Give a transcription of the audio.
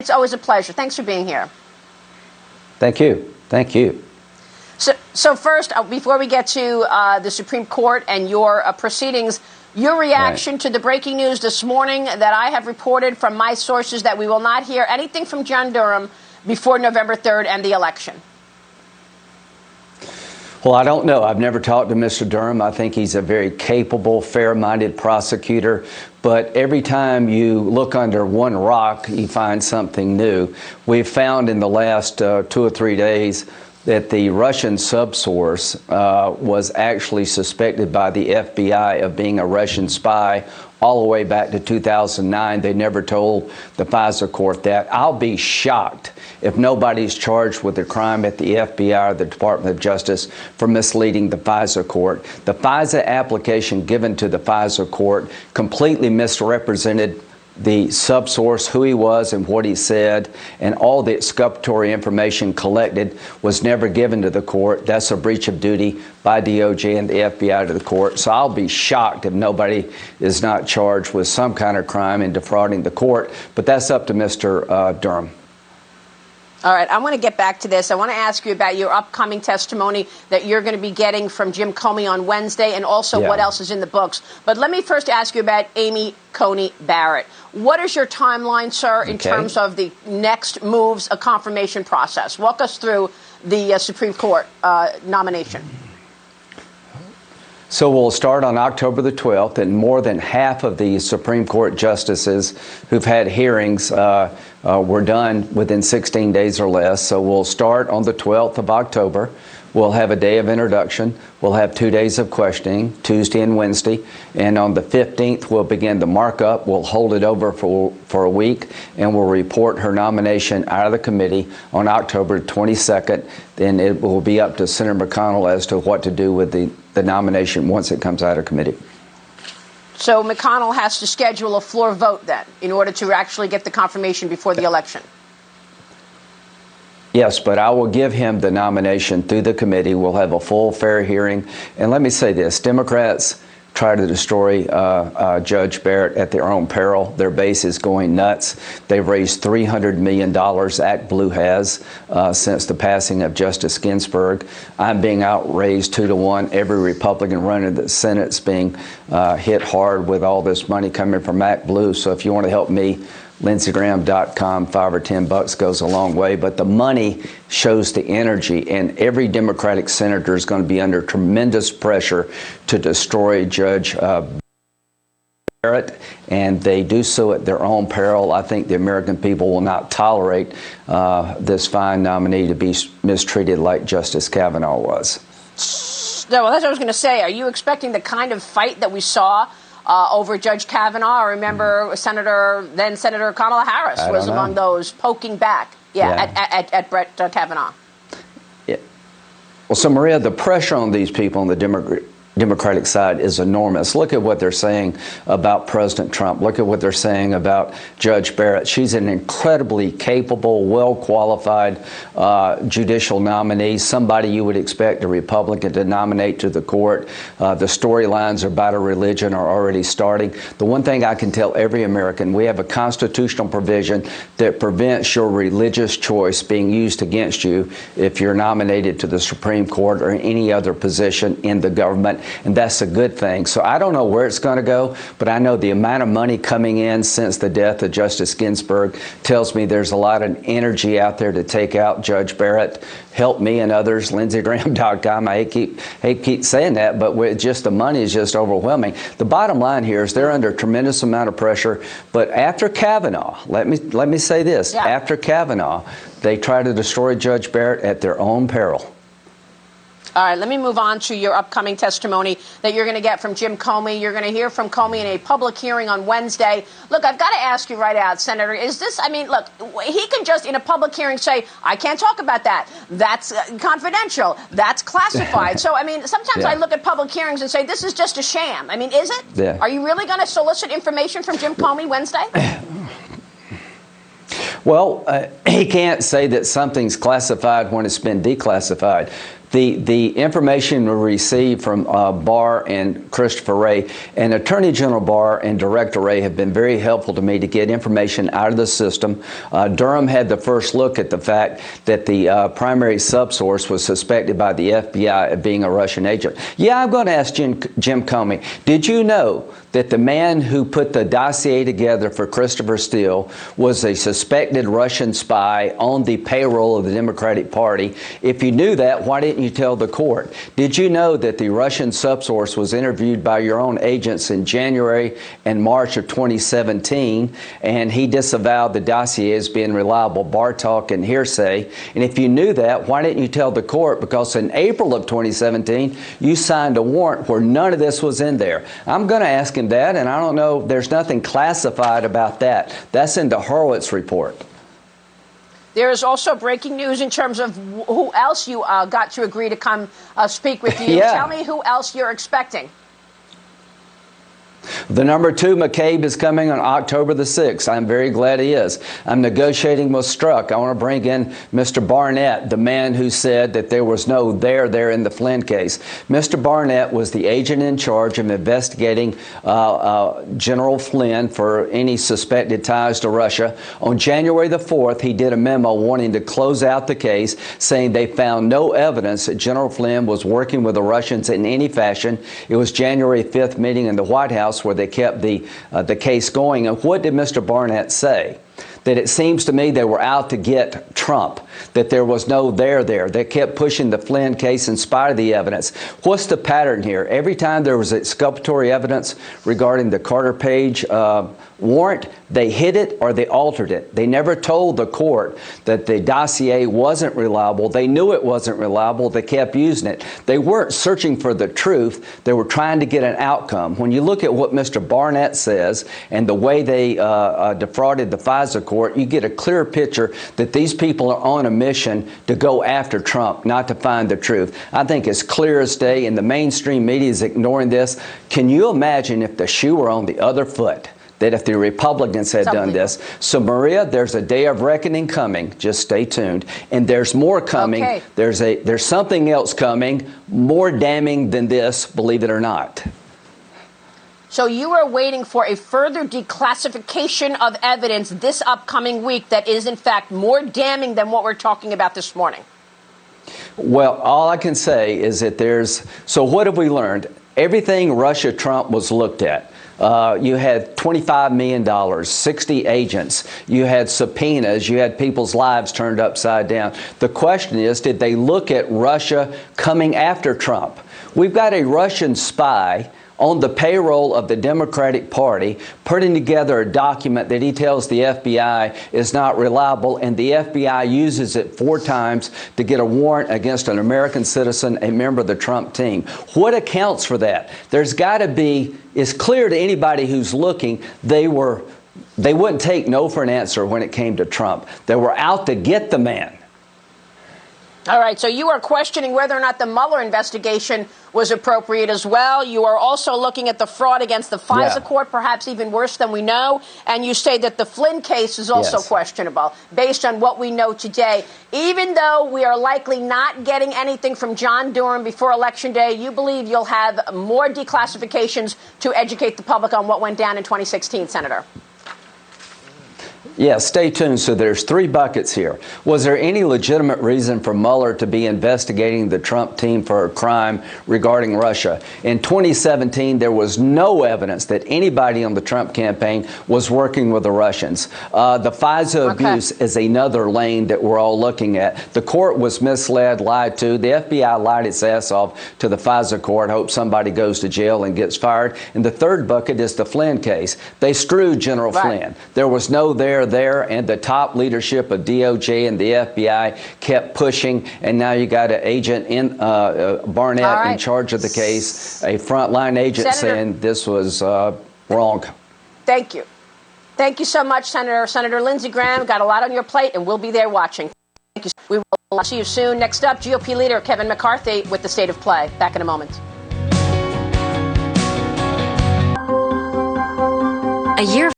It's always a pleasure. Thanks for being here. Thank you. Thank you. So first, before we get to the Supreme Court and your proceedings, your reaction to the breaking news this morning that I have reported from my sources that we will not hear anything from John Durham before November 3rd and the election. Well, I don't know. I've never talked to Mr. Durham. I think he's a very capable, fair-minded prosecutor. But every time you look under one rock, you find something new. We've found in the last 2 or 3 days that the Russian subsource was actually suspected by the FBI of being a Russian spy all the way back to 2009. They never told the FISA court that. I'll be shocked if nobody's charged with a crime at the FBI or the Department of Justice for misleading the FISA court. The FISA application given to the FISA court completely misrepresented the subsource, who he was and what he said, and all the exculpatory information collected was never given to the court. That's a breach of duty by DOJ and the FBI to the court. So I'll be shocked if nobody is not charged with some kind of crime in defrauding the court. But that's up to Mr. Durham. All right, I want to get back to this. I want to ask you about your upcoming testimony that you're going to be getting from Jim Comey on Wednesday, and also what else is in the books. But let me first ask you about Amy Coney Barrett. What is your timeline, sir, in terms of the next moves, a confirmation process? Walk us through the Supreme Court nomination. So we'll start on October the 12th, and more than half of the Supreme Court justices who've had hearings were done within 16 days or less. So we'll start on the 12th of October. We'll have a day of introduction. We'll have 2 days of questioning, Tuesday and Wednesday. And on the 15th, we'll begin the markup. We'll hold it over for a week, and we'll report her nomination out of the committee on October 22nd. Then it will be up to Senator McConnell as to what to do with the nomination once it comes out of committee. So McConnell has to schedule a floor vote then in order to actually get the confirmation before the election? Yes, but I will give him the nomination through the committee. We'll have a full, fair hearing. And let me say this. Democrats try to destroy Judge Barrett at their own peril. Their base is going nuts. They've raised $300 million, Act Blue has, since the passing of Justice Ginsburg. I'm being outraised 2-to-1. Every Republican running the Senate's being hit hard with all this money coming from Act Blue. So if you want to help me, LindseyGraham.com, $5 or $10 goes a long way. But the money shows the energy, and every Democratic senator is going to be under tremendous pressure to destroy Judge Barrett, and they do so at their own peril. I think the American people will not tolerate this fine nominee to be mistreated like Justice Kavanaugh was. No, well, that's what I was going to say. Are you expecting the kind of fight that we saw over Judge Kavanaugh? I remember then Senator Kamala Harris was among those poking back at Brett Kavanaugh. Yeah. Well, so, Maria, the pressure on these people on the Democratic side is enormous. Look at what they're saying about President Trump. Look at what they're saying about Judge Barrett. She's an incredibly capable, well-qualified judicial nominee, somebody you would expect a Republican to nominate to the court. The storylines about a religion are already starting. The one thing I can tell every American, we have a constitutional provision that prevents your religious choice being used against you if you're nominated to the Supreme Court or any other position in the government. And that's a good thing. So I don't know where it's going to go, but I know the amount of money coming in since the death of Justice Ginsburg tells me there's a lot of energy out there to take out Judge Barrett. Help me and others, LindseyGraham.com. I hate keep saying that, but the money is just overwhelming. The bottom line here is they're under a tremendous amount of pressure. But after Kavanaugh, let me say this. Yeah. After Kavanaugh, they try to destroy Judge Barrett at their own peril. All right, let me move on to your upcoming testimony that you're going to get from Jim Comey. You're going to hear from Comey in a public hearing on Wednesday. Look, I've got to ask you right out, Senator, is this, look, he can just in a public hearing say, I can't talk about that. That's confidential. That's classified. So, sometimes I look at public hearings and say, this is just a sham. Is it? Yeah. Are you really going to solicit information from Jim Comey Wednesday? Well, he can't say that something's classified when it's been declassified. the information we received from Barr and Christopher Wray, and Attorney General Barr and Director Wray have been very helpful to me to get information out of the system. Durham had the first look at the fact that the primary subsource was suspected by the FBI of being a Russian agent. Yeah, I'm going to ask Jim Comey, did you know that the man who put the dossier together for Christopher Steele was a suspected Russian spy on the payroll of the Democratic Party? If you knew that, why didn't you tell the court? Did you know that the Russian subsource was interviewed by your own agents in January and March of 2017, and he disavowed the dossier as being reliable bar talk and hearsay? And if you knew that, why didn't you tell the court? Because in April of 2017, you signed a warrant where none of this was in there. I'm going to ask him that, and I don't know, there's nothing classified about that. That's in the Horowitz report. There is also breaking news in terms of who else you got to agree to come speak with you. Yeah. Tell me who else you're expecting. The number 2, McCabe, is coming on October the 6th. I'm very glad he is. I'm negotiating with Strzok. I want to bring in Mr. Barnett, the man who said that there was no there in the Flynn case. Mr. Barnett was the agent in charge of investigating General Flynn for any suspected ties to Russia. On January the 4th, he did a memo wanting to close out the case, saying they found no evidence that General Flynn was working with the Russians in any fashion. It was January 5th meeting in the White House where they kept the case going. And what did Mr. Barnett say? That it seems to me they were out to get Trump, that there was no there. They kept pushing the Flynn case in spite of the evidence. What's the pattern here? Every time there was exculpatory evidence regarding the Carter Page warrant, they hid it or they altered it. They never told the court that the dossier wasn't reliable. They knew it wasn't reliable. They kept using it. They weren't searching for the truth. They were trying to get an outcome. When you look at what Mr. Barnett says and the way they defrauded the FISA court, you get a clear picture that these people are on a mission to go after Trump, not to find the truth. I think it's clear as day, and the mainstream media is ignoring this. Can you imagine if the shoe were on the other foot? That if the Republicans had done this. So, Maria, there's a day of reckoning coming. Just stay tuned. And there's more coming. Okay. There's something else coming, more damning than this, believe it or not. So you are waiting for a further declassification of evidence this upcoming week that is, in fact, more damning than what we're talking about this morning. Well, all I can say is that so what have we learned? Everything Russia-Trump was looked at. You had $25 million, 60 agents, you had subpoenas, you had people's lives turned upside down. The question is, did they look at Russia coming after Trump? We've got a Russian spy on the payroll of the Democratic Party, putting together a document that he tells the FBI is not reliable, and the FBI uses it 4 times to get a warrant against an American citizen, a member of the Trump team. What accounts for that? There's got to be, it's clear to anybody who's looking, they wouldn't take no for an answer when it came to Trump. They were out to get the man. All right, so you are questioning whether or not the Mueller investigation was appropriate as well. You are also looking at the fraud against the FISA court, perhaps even worse than we know. And you say that the Flynn case is also questionable based on what we know today. Even though we are likely not getting anything from John Durham before Election Day, you believe you'll have more declassifications to educate the public on what went down in 2016, Senator? Yeah, stay tuned. So there's 3 buckets here. Was there any legitimate reason for Mueller to be investigating the Trump team for a crime regarding Russia? In 2017, there was no evidence that anybody on the Trump campaign was working with the Russians. The FISA abuse is another lane that we're all looking at. The court was misled, lied to. The FBI lied its ass off to the FISA court, hope somebody goes to jail and gets fired. And the 3rd bucket is the Flynn case. They screwed General Flynn. There was no there, and the top leadership of DOJ and the FBI kept pushing, and now you got an agent in Barnett in charge of the case, a frontline agent saying this was wrong. Thank you. Thank you so much, Senator. Senator Lindsey Graham, got a lot on your plate, and we'll be there watching. Thank you. We will see you soon. Next up, GOP leader Kevin McCarthy with the State of Play. Back in a moment. A year